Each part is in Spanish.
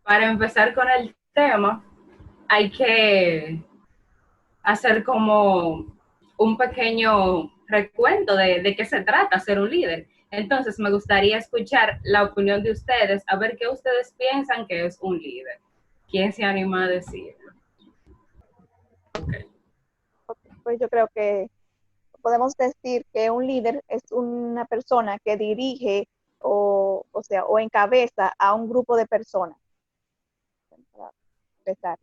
Para empezar con el tema, hay que hacer como un pequeño recuento de qué se trata ser un líder. Entonces, me gustaría escuchar la opinión de ustedes, a ver qué ustedes piensan que es un líder. ¿Quién se anima a decirlo? Okay. Pues yo creo que podemos decir que un líder es una persona que dirige o encabeza a un grupo de personas. Para empezar.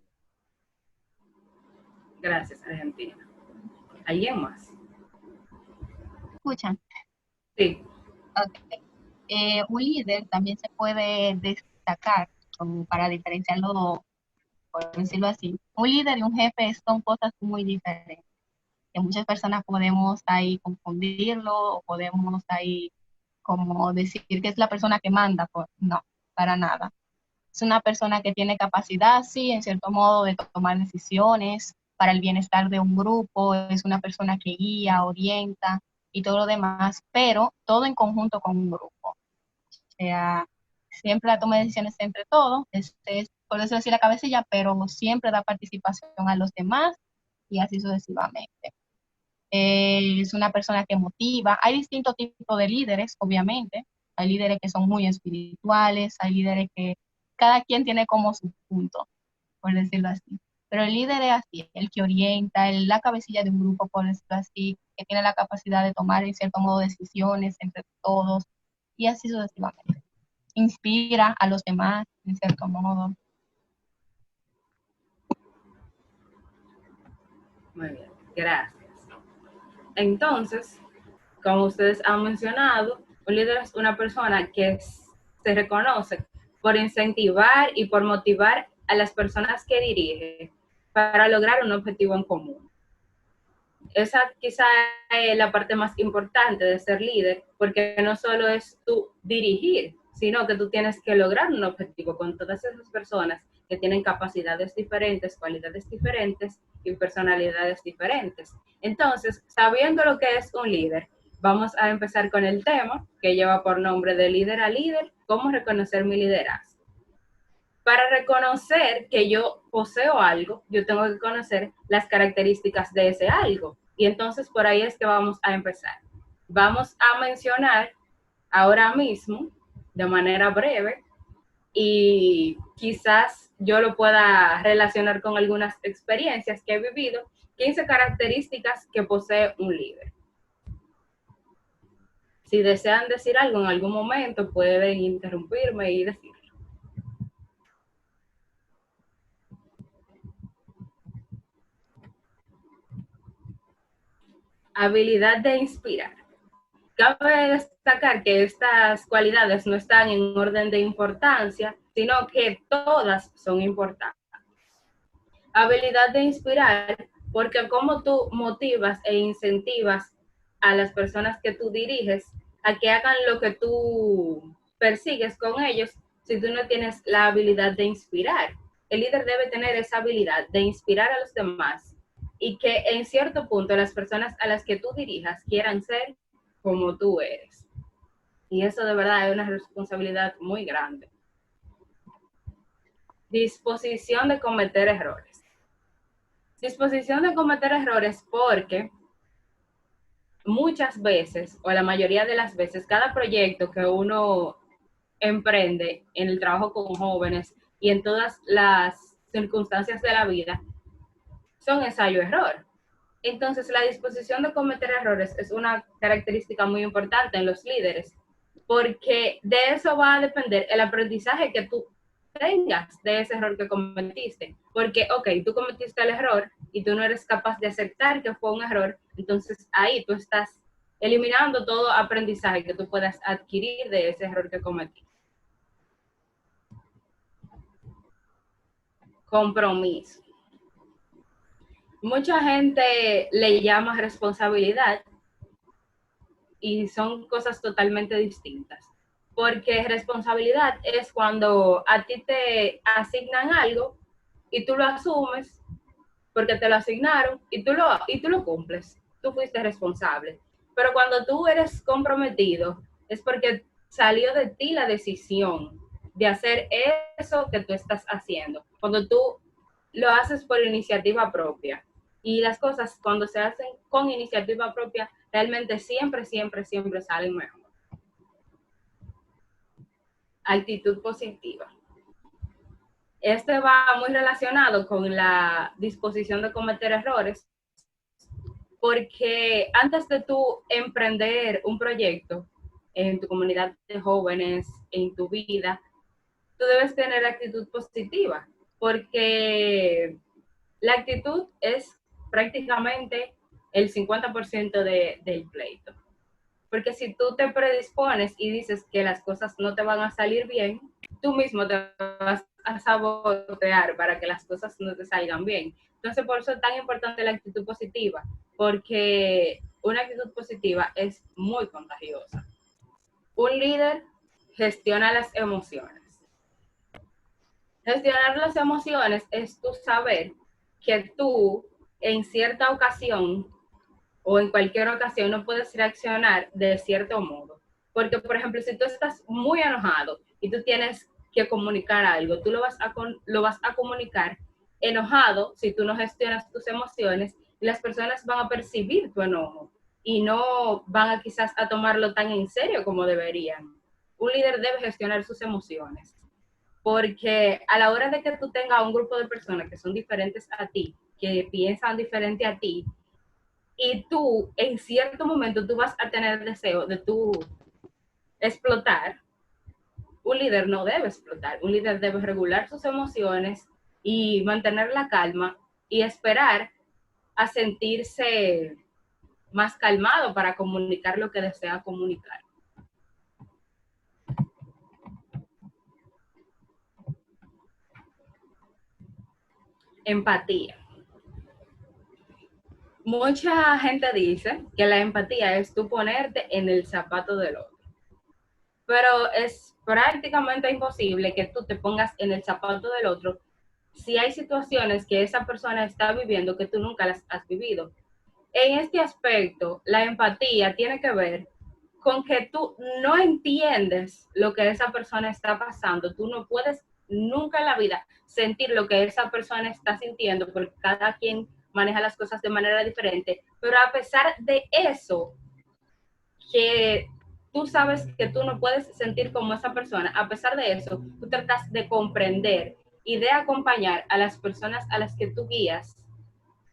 Gracias, Argentina. ¿Alguien más? Escuchan. Sí. Okay. Un líder también se puede destacar, como para diferenciarlo, por decirlo así. Un líder y un jefe son cosas muy diferentes, que muchas personas podemos ahí confundirlo o podemos ahí como decir que es la persona que manda. Pues no, para nada. Es una persona que tiene capacidad, sí, en cierto modo, de tomar decisiones para el bienestar de un grupo, es una persona que guía, orienta y todo lo demás, pero todo en conjunto con un grupo. O sea, siempre la toma de decisiones entre todos, es, por decirlo así, la cabecilla, pero siempre da participación a los demás y así sucesivamente. Es una persona que motiva. Hay distintos tipos de líderes, obviamente. Hay líderes que son muy espirituales, hay líderes que cada quien tiene como su punto, por decirlo así. Pero el líder es así, el que orienta, la cabecilla de un grupo, por decirlo así, que tiene la capacidad de tomar en cierto modo decisiones entre todos y así sucesivamente. Inspira a los demás en cierto modo. Muy bien, gracias. Entonces, como ustedes han mencionado, un líder es una persona que se reconoce por incentivar y por motivar a las personas que dirige para lograr un objetivo en común. Esa quizá es la parte más importante de ser líder, porque no solo es tú dirigir, sino que tú tienes que lograr un objetivo con todas esas personas que tienen capacidades diferentes, cualidades diferentes y personalidades diferentes. Entonces, sabiendo lo que es un líder, vamos a empezar con el tema que lleva por nombre de líder a líder, cómo reconocer mi liderazgo. Para reconocer que yo poseo algo, yo tengo que conocer las características de ese algo. Y entonces por ahí es que vamos a empezar. Vamos a mencionar ahora mismo, de manera breve, y quizás yo lo pueda relacionar con algunas experiencias que he vivido, 15 características que posee un líder. Si desean decir algo en algún momento, pueden interrumpirme y decir. Habilidad de inspirar. Cabe destacar que estas cualidades no están en orden de importancia, sino que todas son importantes. Habilidad de inspirar, porque como tú motivas e incentivas a las personas que tú diriges a que hagan lo que tú persigues con ellos si tú no tienes la habilidad de inspirar. El líder debe tener esa habilidad de inspirar a los demás y que en cierto punto las personas a las que tú dirijas quieran ser como tú eres. Y eso de verdad es una responsabilidad muy grande. Disposición de cometer errores. Disposición de cometer errores porque muchas veces, o la mayoría de las veces, cada proyecto que uno emprende en el trabajo con jóvenes y en todas las circunstancias de la vida, son ensayo-error. Entonces, la disposición de cometer errores es una característica muy importante en los líderes, porque de eso va a depender el aprendizaje que tú tengas de ese error que cometiste. Porque, ok, tú cometiste el error y tú no eres capaz de aceptar que fue un error, entonces ahí tú estás eliminando todo aprendizaje que tú puedas adquirir de ese error que cometiste. Compromiso. Mucha gente le llama responsabilidad y son cosas totalmente distintas. Porque responsabilidad es cuando a ti te asignan algo y tú lo asumes porque te lo asignaron y tú lo cumples. Tú fuiste responsable. Pero cuando tú eres comprometido es porque salió de ti la decisión de hacer eso que tú estás haciendo. Cuando tú lo haces por iniciativa propia. Y las cosas cuando se hacen con iniciativa propia, realmente siempre, siempre, siempre salen mejor. Actitud positiva. Este va muy relacionado con la disposición de cometer errores, porque antes de tú emprender un proyecto en tu comunidad de jóvenes, en tu vida, tú debes tener actitud positiva, porque la actitud es prácticamente el 50% del pleito. Porque si tú te predispones y dices que las cosas no te van a salir bien, tú mismo te vas a sabotear para que las cosas no te salgan bien. Entonces, por eso es tan importante la actitud positiva, porque una actitud positiva es muy contagiosa. Un líder gestiona las emociones. Gestionar las emociones es tú saber que tú en cierta ocasión o en cualquier ocasión no puedes reaccionar de cierto modo. Porque, por ejemplo, si tú estás muy enojado y tú tienes que comunicar algo, tú lo vas a comunicar enojado si tú no gestionas tus emociones y las personas van a percibir tu enojo y no van a quizás a tomarlo tan en serio como deberían. Un líder debe gestionar sus emociones porque a la hora de que tú tengas un grupo de personas que son diferentes a ti, que piensan diferente a ti, y tú en cierto momento tú vas a tener deseo de tú explotar, un líder no debe explotar, un líder debe regular sus emociones y mantener la calma y esperar a sentirse más calmado para comunicar lo que desea comunicar. Empatía. Mucha gente dice que la empatía es tú ponerte en el zapato del otro, pero es prácticamente imposible que tú te pongas en el zapato del otro si hay situaciones que esa persona está viviendo que tú nunca las has vivido. En este aspecto, la empatía tiene que ver con que tú no entiendes lo que esa persona está pasando. Tú no puedes nunca en la vida sentir lo que esa persona está sintiendo, porque cada quien maneja las cosas de manera diferente. Pero a pesar de eso, que tú sabes que tú no puedes sentir como esa persona, a pesar de eso, tú tratas de comprender y de acompañar a las personas a las que tú guías,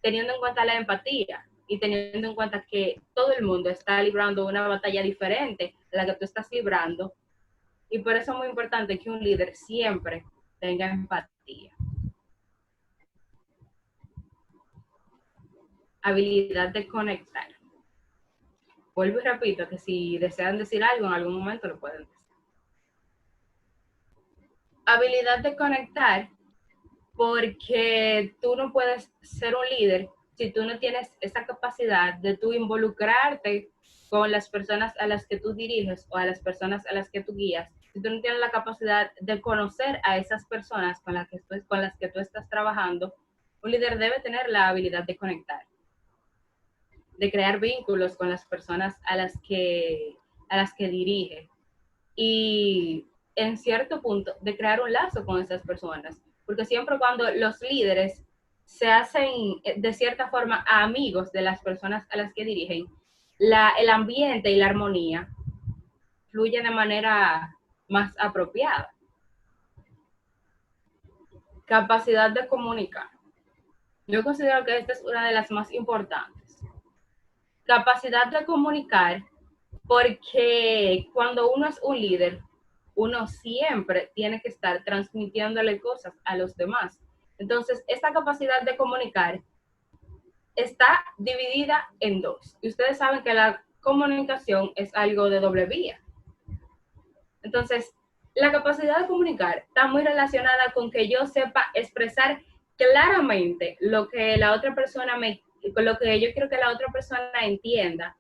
teniendo en cuenta la empatía y teniendo en cuenta que todo el mundo está librando una batalla diferente a la que tú estás librando. Y por eso es muy importante que un líder siempre tenga empatía. Habilidad de conectar. Vuelvo y repito que si desean decir algo en algún momento lo pueden decir. Habilidad de conectar, porque tú no puedes ser un líder si tú no tienes esa capacidad de tú involucrarte con las personas a las que tú diriges o a las personas a las que tú guías. Si tú no tienes la capacidad de conocer a esas personas con las que tú estás trabajando, un líder debe tener la habilidad de conectar, de crear vínculos con las personas a las que dirige y en cierto punto de crear un lazo con esas personas, porque siempre cuando los líderes se hacen de cierta forma amigos de las personas a las que dirigen, el ambiente y la armonía fluye de manera más apropiada. Capacidad de comunicar. Yo considero que esta es una de las más importantes. Capacidad de comunicar, porque cuando uno es un líder, uno siempre tiene que estar transmitiéndole cosas a los demás. Entonces, esta capacidad de comunicar está dividida en dos. Y ustedes saben que la comunicación es algo de doble vía. Entonces, la capacidad de comunicar está muy relacionada con que yo sepa expresar claramente lo que la otra persona con lo que yo quiero que la otra persona entienda,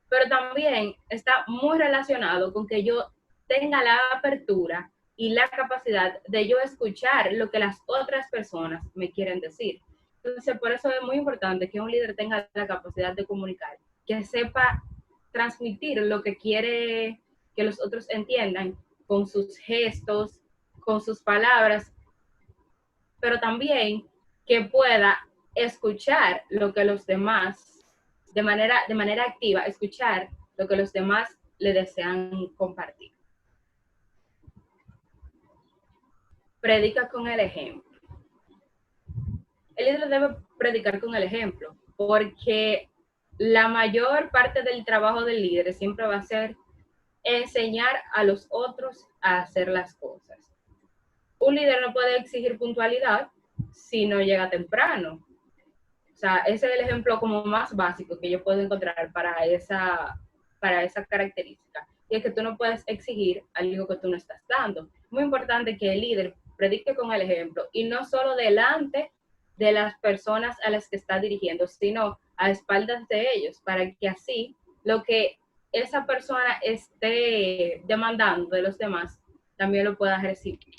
pero también está muy relacionado con que yo tenga la apertura y la capacidad de yo escuchar lo que las otras personas me quieren decir. Entonces, por eso es muy importante que un líder tenga la capacidad de comunicar, que sepa transmitir lo que quiere que los otros entiendan con sus gestos, con sus palabras, pero también que pueda escuchar lo que los demás, de manera activa, escuchar lo que los demás le desean compartir. Predica con el ejemplo. El líder debe predicar con el ejemplo, porque la mayor parte del trabajo del líder siempre va a ser enseñar a los otros a hacer las cosas. Un líder no puede exigir puntualidad si no llega temprano. O sea, ese es el ejemplo como más básico que yo puedo encontrar para esa característica. Y es que tú no puedes exigir algo que tú no estás dando. Muy importante que el líder predique con el ejemplo, y no solo delante de las personas a las que está dirigiendo, sino a espaldas de ellos, para que así lo que esa persona esté demandando de los demás también lo pueda recibir.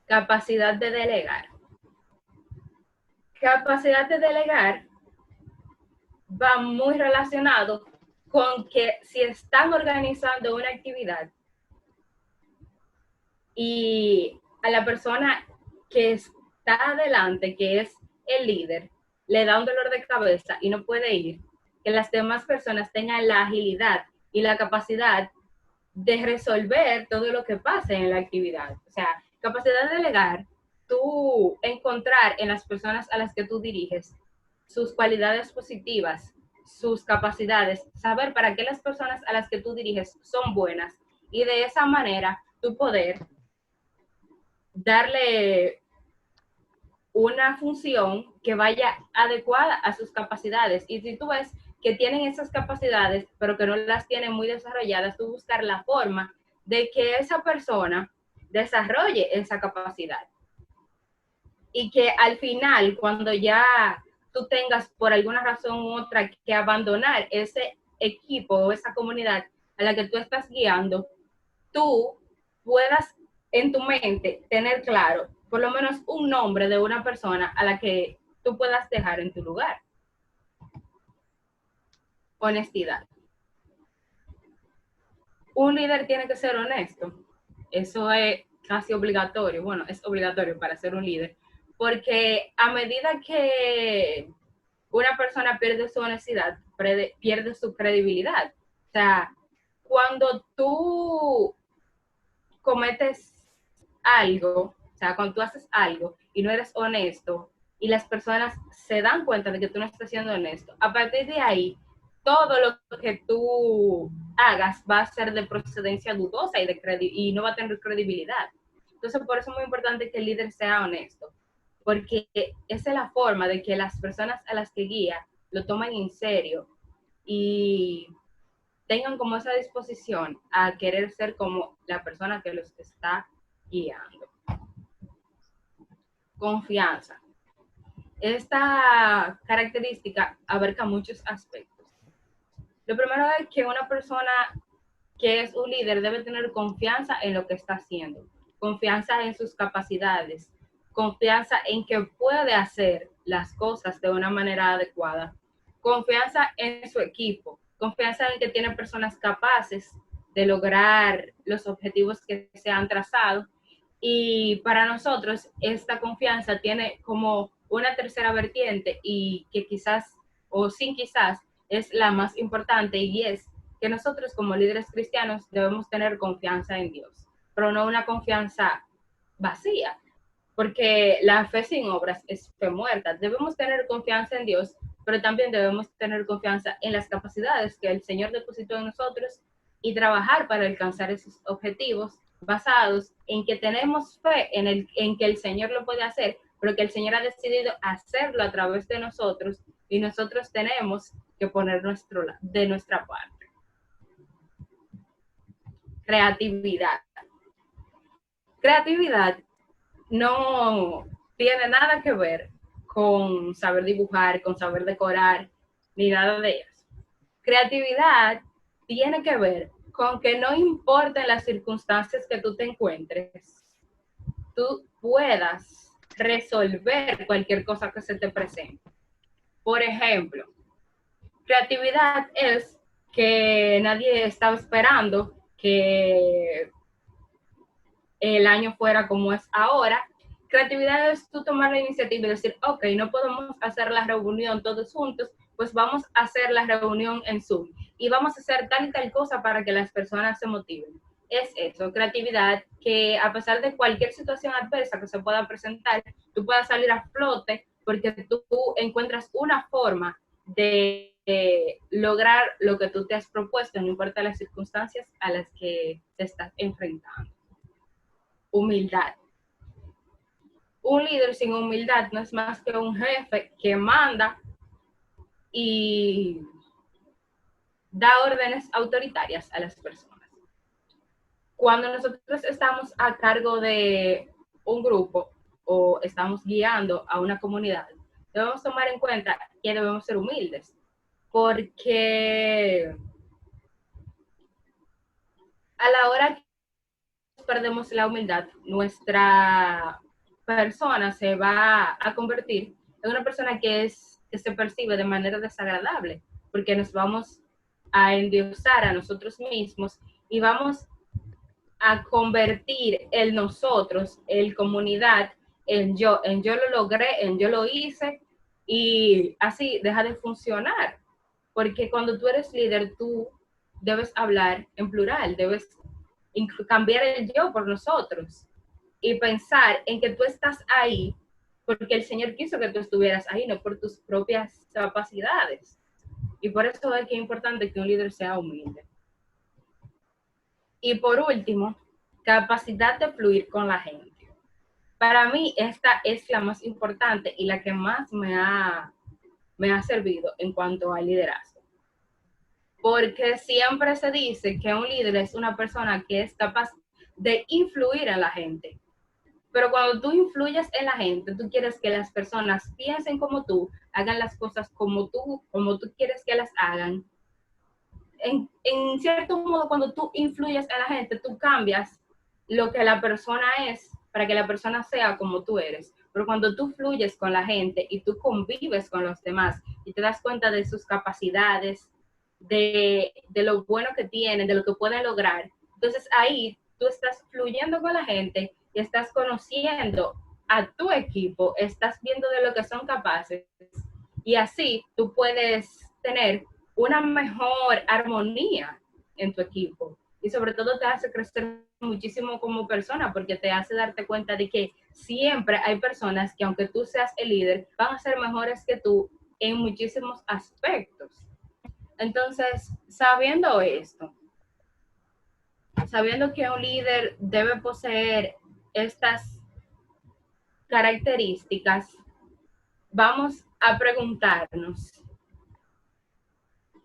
Capacidad de delegar. Capacidad de delegar va muy relacionado con que si están organizando una actividad y a la persona que está adelante, que es el líder, le da un dolor de cabeza y no puede ir, que las demás personas tengan la agilidad y la capacidad de resolver todo lo que pase en la actividad. O sea, capacidad de delegar, tú encontrar en las personas a las que tú diriges sus cualidades positivas, sus capacidades, saber para qué las personas a las que tú diriges son buenas, y de esa manera tú poder darle una función que vaya adecuada a sus capacidades. Y si tú ves que tienen esas capacidades, pero que no las tienen muy desarrolladas, tú buscar la forma de que esa persona desarrolle esa capacidad. Y que al final, cuando ya tú tengas por alguna razón u otra que abandonar ese equipo o esa comunidad a la que tú estás guiando, tú puedas en tu mente tener claro por lo menos un nombre de una persona a la que tú puedas dejar en tu lugar. Honestidad. Un líder tiene que ser honesto. Eso es casi obligatorio. Bueno, es obligatorio para ser un líder, porque a medida que una persona pierde su honestidad, pierde su credibilidad. O sea, cuando tú cometes algo, o sea, cuando tú haces algo y no eres honesto y las personas se dan cuenta de que tú no estás siendo honesto, a partir de ahí, todo lo que tú hagas va a ser de procedencia dudosa y no va a tener credibilidad. Entonces, por eso es muy importante que el líder sea honesto, porque esa es la forma de que las personas a las que guía lo tomen en serio y tengan como esa disposición a querer ser como la persona que los está guiando. Confianza. Esta característica abarca muchos aspectos. Lo primero es que una persona que es un líder debe tener confianza en lo que está haciendo, confianza en sus capacidades, confianza en que puede hacer las cosas de una manera adecuada, confianza en su equipo, confianza en que tiene personas capaces de lograr los objetivos que se han trazado. Y para nosotros esta confianza tiene como una tercera vertiente, y que quizás o sin quizás es la más importante, y es que nosotros como líderes cristianos debemos tener confianza en Dios, pero no una confianza vacía, porque la fe sin obras es fe muerta. Debemos tener confianza en Dios, pero también debemos tener confianza en las capacidades que el Señor depositó en nosotros y trabajar para alcanzar esos objetivos basados en que tenemos fe en que el Señor lo puede hacer, pero que el Señor ha decidido hacerlo a través de nosotros, y nosotros tenemos que poner de nuestra parte. Creatividad. Creatividad no tiene nada que ver con saber dibujar, con saber decorar, ni nada de eso. Creatividad tiene que ver con que no importa las circunstancias que tú te encuentres, tú puedas resolver cualquier cosa que se te presente. Por ejemplo, creatividad es que nadie estaba esperando que el año fuera como es ahora. Creatividad es tú tomar la iniciativa y decir, ok, no podemos hacer la reunión todos juntos, pues vamos a hacer la reunión en Zoom y vamos a hacer tal y tal cosa para que las personas se motiven. Es eso, creatividad, que a pesar de cualquier situación adversa que se pueda presentar, tú puedas salir a flote porque tú encuentras una forma de lograr lo que tú te has propuesto, no importa las circunstancias a las que te estás enfrentando. Humildad. Un líder sin humildad no es más que un jefe que manda y da órdenes autoritarias a las personas. Cuando nosotros estamos a cargo de un grupo o estamos guiando a una comunidad, debemos tomar en cuenta que debemos ser humildes, porque a la hora que perdemos la humildad, nuestra persona se va a convertir en una persona que se percibe de manera desagradable, porque nos vamos a endiosar a nosotros mismos y vamos a convertir el nosotros, el comunidad, en yo lo logré, en yo lo hice, y así deja de funcionar. Porque cuando tú eres líder, tú debes hablar en plural, debes cambiar el yo por nosotros y pensar en que tú estás ahí porque el Señor quiso que tú estuvieras ahí, no por tus propias capacidades. Y por eso es que es importante que un líder sea humilde. Y por último, capacidad de fluir con la gente. Para mí esta es la más importante y la que más me ha servido en cuanto al liderazgo. Porque siempre se dice que un líder es una persona que es capaz de influir en la gente. Pero cuando tú influyes en la gente, tú quieres que las personas piensen como tú, hagan las cosas como tú quieres que las hagan. En cierto modo, cuando tú influyes en la gente, tú cambias lo que la persona es para que la persona sea como tú eres. Pero cuando tú fluyes con la gente y tú convives con los demás y te das cuenta de sus capacidades, de lo bueno que tienen, de lo que pueden lograr, entonces ahí tú estás fluyendo con la gente y estás conociendo a tu equipo, estás viendo de lo que son capaces y así tú puedes tener una mejor armonía en tu equipo y sobre todo te hace crecer muchísimo como persona porque te hace darte cuenta de que siempre hay personas que aunque tú seas el líder van a ser mejores que tú en muchísimos aspectos. Entonces, sabiendo esto, sabiendo que un líder debe poseer estas características, vamos a preguntarnos,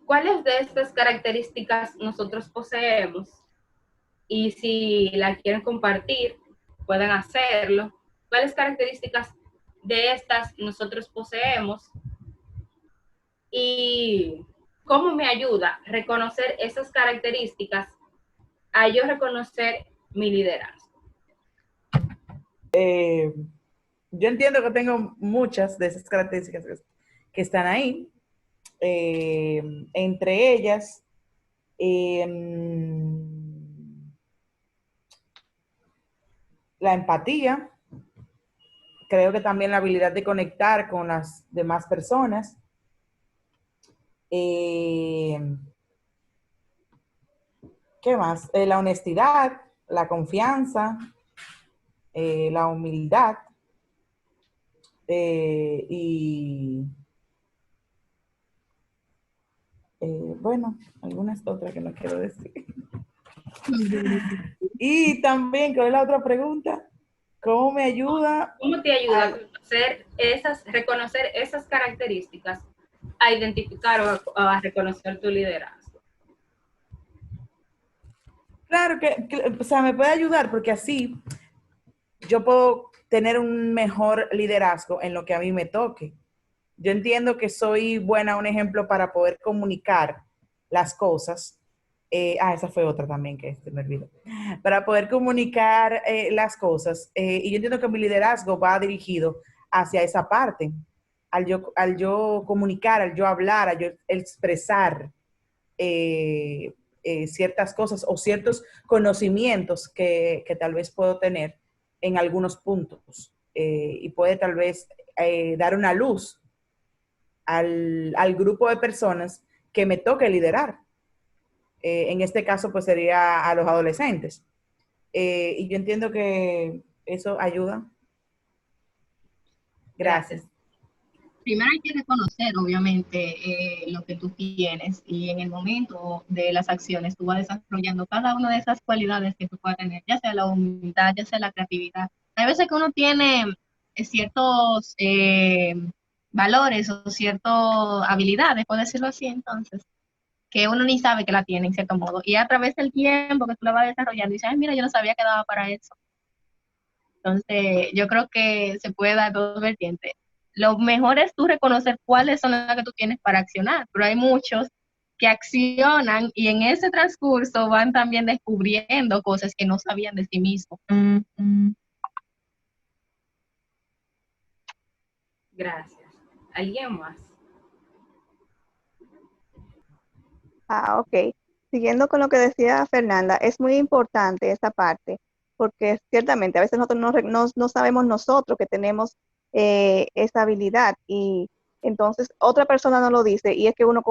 ¿cuáles de estas características nosotros poseemos? Y si la quieren compartir, pueden hacerlo. ¿Cuáles características de estas nosotros poseemos? Y cómo me ayuda a reconocer esas características a yo reconocer mi liderazgo. Yo entiendo que tengo muchas de esas características que están ahí. Entre ellas, la empatía, creo que también la habilidad de conectar con las demás personas. ¿Qué más? La honestidad, la confianza, la humildad y bueno, algunas otras que no quiero decir. Y también, ¿cuál es la otra pregunta? ¿Cómo me ayuda? ¿Cómo te ayuda a reconocer esas características, a identificar o a reconocer tu liderazgo? Claro o sea, me puede ayudar porque así yo puedo tener un mejor liderazgo en lo que a mí me toque. Yo entiendo que soy buena, un ejemplo para poder comunicar las cosas. Esa fue otra también que me olvidó. Para poder comunicar las cosas. Y yo entiendo que mi liderazgo va dirigido hacia esa parte. Al yo comunicar, al yo hablar, al yo expresar ciertas cosas o ciertos conocimientos que tal vez puedo tener en algunos puntos y puede tal vez dar una luz al grupo de personas que me toque liderar. En este caso, pues sería a los adolescentes. Y yo entiendo que eso ayuda. Gracias. Primero hay que reconocer, obviamente, lo que tú tienes y en el momento de las acciones tú vas desarrollando cada una de esas cualidades que tú puedas tener, ya sea la humildad, ya sea la creatividad. Hay veces que uno tiene ciertos valores o ciertas habilidades, por decirlo así, entonces, que uno ni sabe que la tiene en cierto modo. Y a través del tiempo que tú la vas desarrollando, dices, ay, mira, yo no sabía que daba para eso. Entonces, yo creo que se puede dar dos vertientes. Lo mejor es tú reconocer cuáles son las que tú tienes para accionar, pero hay muchos que accionan y en ese transcurso van también descubriendo cosas que no sabían de sí mismos. Gracias. ¿Alguien más? Ok. Siguiendo con lo que decía Fernanda, es muy importante esa parte, porque ciertamente a veces nosotros no sabemos nosotros que tenemos esa habilidad y entonces otra persona nos lo dice y es que uno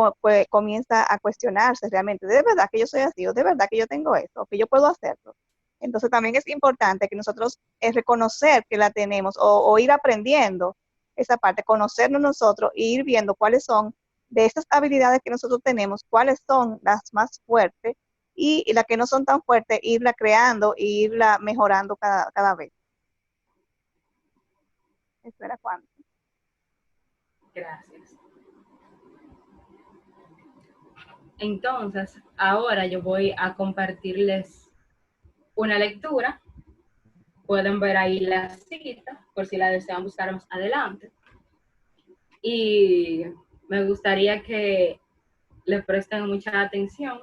comienza a cuestionarse realmente, ¿de verdad que yo soy así? ¿O de verdad que yo tengo esto? ¿O que yo puedo hacerlo? Entonces también es importante que nosotros reconocer que la tenemos o ir aprendiendo esa parte, conocernos nosotros e ir viendo cuáles son de esas habilidades que nosotros tenemos, cuáles son las más fuertes y las que no son tan fuertes, irla creando e irla mejorando cada vez. Eso era cuando. Gracias. Entonces, ahora yo voy a compartirles una lectura. Pueden ver ahí la cita, por si la desean buscar más adelante. Y me gustaría que le presten mucha atención.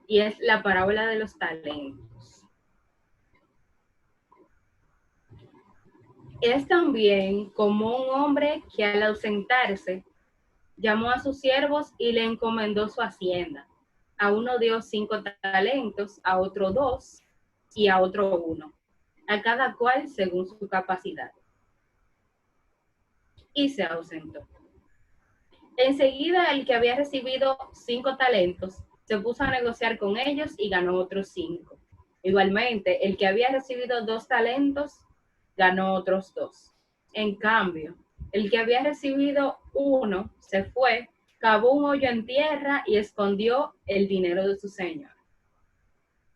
Y es la parábola de los talentos. Es también como un hombre que al ausentarse llamó a sus siervos y le encomendó su hacienda. A uno dio 5 talentos, a otro 2 y a otro 1, a cada cual según su capacidad. Y se ausentó. Enseguida el que había recibido 5 talentos se puso a negociar con ellos y ganó otros 5. Igualmente, el que había recibido 2 talentos ganó otros 2. En cambio, el que había recibido 1 se fue, cavó un hoyo en tierra y escondió el dinero de su señor.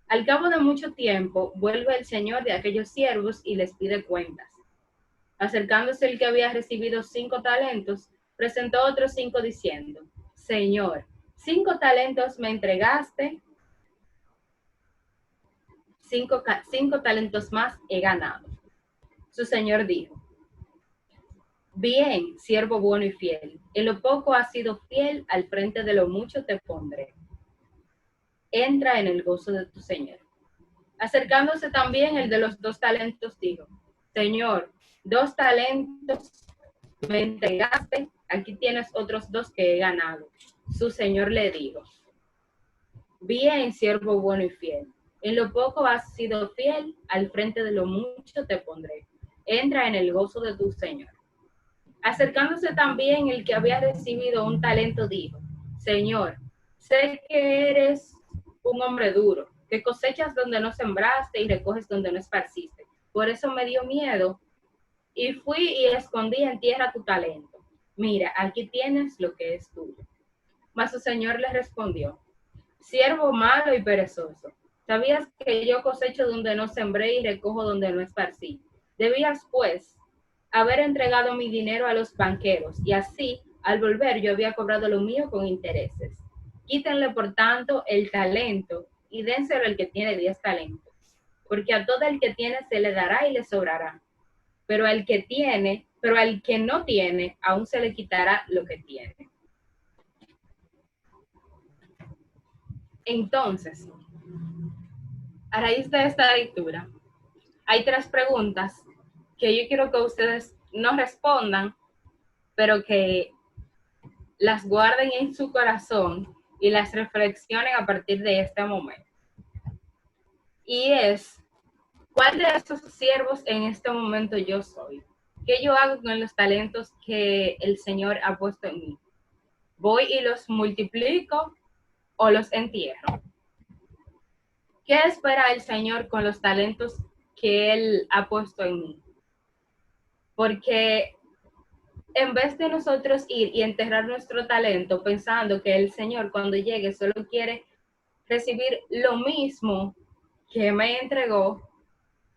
Al cabo de mucho tiempo, vuelve el señor de aquellos siervos y les pide cuentas. Acercándose el que había recibido 5 talentos, presentó otros 5 diciendo, Señor, 5 talentos me entregaste, 5 talentos más he ganado. Su señor dijo, bien, siervo bueno y fiel, en lo poco has sido fiel, al frente de lo mucho te pondré. Entra en el gozo de tu señor. Acercándose también el de los 2 talentos dijo, Señor, 2 talentos me entregaste, aquí tienes otros 2 que he ganado. Su señor le dijo, bien, siervo bueno y fiel, en lo poco has sido fiel, al frente de lo mucho te pondré. Entra en el gozo de tu señor. Acercándose también el que había recibido 1 talento dijo, Señor, sé que eres un hombre duro, que cosechas donde no sembraste y recoges donde no esparciste. Por eso me dio miedo y fui y escondí en tierra tu talento. Mira, aquí tienes lo que es tuyo. Mas su señor le respondió, siervo malo y perezoso, ¿sabías que yo cosecho donde no sembré y recojo donde no esparcí? Debías, pues, haber entregado mi dinero a los banqueros, y así, al volver, yo había cobrado lo mío con intereses. Quítenle, por tanto, el talento y dénselo al que tiene 10 talentos, porque a todo el que tiene se le dará y le sobrará, pero al que no tiene, aún se le quitará lo que tiene. Entonces, a raíz de esta lectura, hay 3 preguntas que yo quiero que ustedes no respondan, pero que las guarden en su corazón y las reflexionen a partir de este momento. Y es, ¿cuál de estos siervos en este momento yo soy? ¿Qué yo hago con los talentos que el Señor ha puesto en mí? ¿Voy y los multiplico o los entierro? ¿Qué espera el Señor con los talentos que Él ha puesto en mí? Porque en vez de nosotros ir y enterrar nuestro talento pensando que el Señor cuando llegue solo quiere recibir lo mismo que me entregó,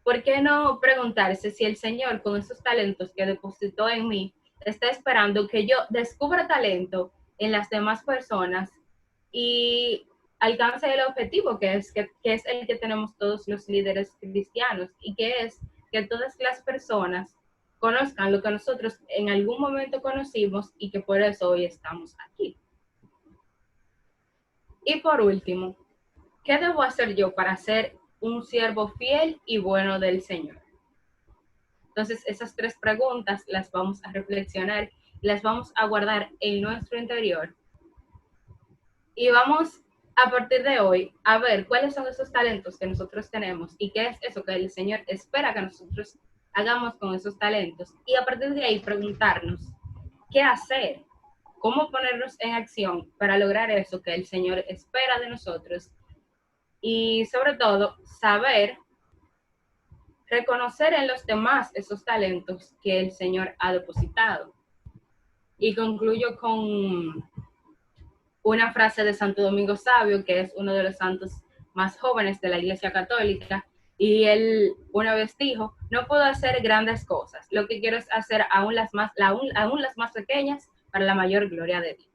¿por qué no preguntarse si el Señor con esos talentos que depositó en mí está esperando que yo descubra talento en las demás personas y alcance el objetivo que es el que tenemos todos los líderes cristianos, y que es que todas las personas conozcan lo que nosotros en algún momento conocimos y que por eso hoy estamos aquí? Y por último, ¿qué debo hacer yo para ser un siervo fiel y bueno del Señor? Entonces, esas 3 preguntas las vamos a reflexionar, las vamos a guardar en nuestro interior y vamos a partir de hoy a ver cuáles son esos talentos que nosotros tenemos y qué es eso que el Señor espera que nosotros hagamos con esos talentos, y a partir de ahí preguntarnos qué hacer, cómo ponernos en acción para lograr eso que el Señor espera de nosotros, y sobre todo saber reconocer en los demás esos talentos que el Señor ha depositado. Y concluyo con una frase de Santo Domingo Sabio, que es uno de los santos más jóvenes de la Iglesia Católica, y él una vez dijo: no puedo hacer grandes cosas, lo que quiero es hacer aún las más pequeñas para la mayor gloria de Dios.